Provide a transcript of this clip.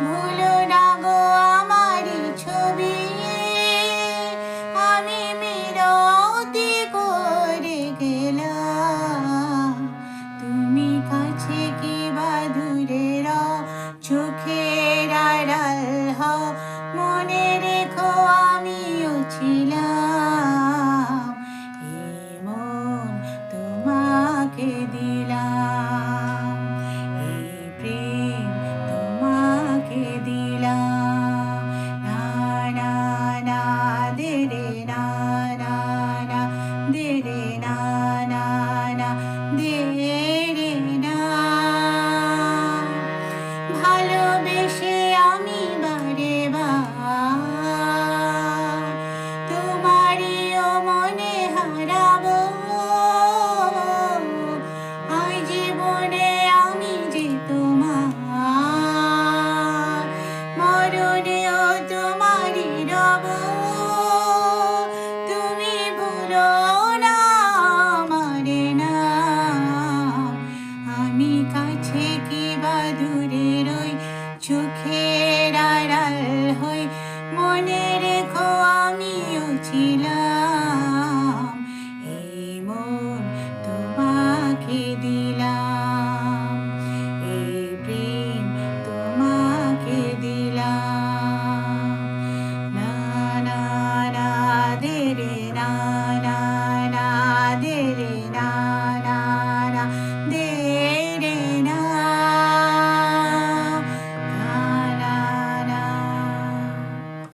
ভুলো না গো আমারই ছবি, আমি মিনতি করে গেলাম। তুমি কাছে কি বা দূরে রও, চোখের আড়াল হও, মনে রেখো আমিও ছিলাম। এই মন তোমাকে দিলাম, এই প্রেম তোমাকে দিলাম। না না না দে রে না না না দে রে না না না দে রে না। ভালোবেসে আমি বারে বার তোমারিও মনে হারাবো। আজ জীবনে আমি যে তোমার, মরণেও তোমারই রব। তুমি ভুলো না আমারে নাম, আমি কাছে কি বা দূরে রই, চোখের আড়াল হই, মনে রেখো আমিও ছিলাম।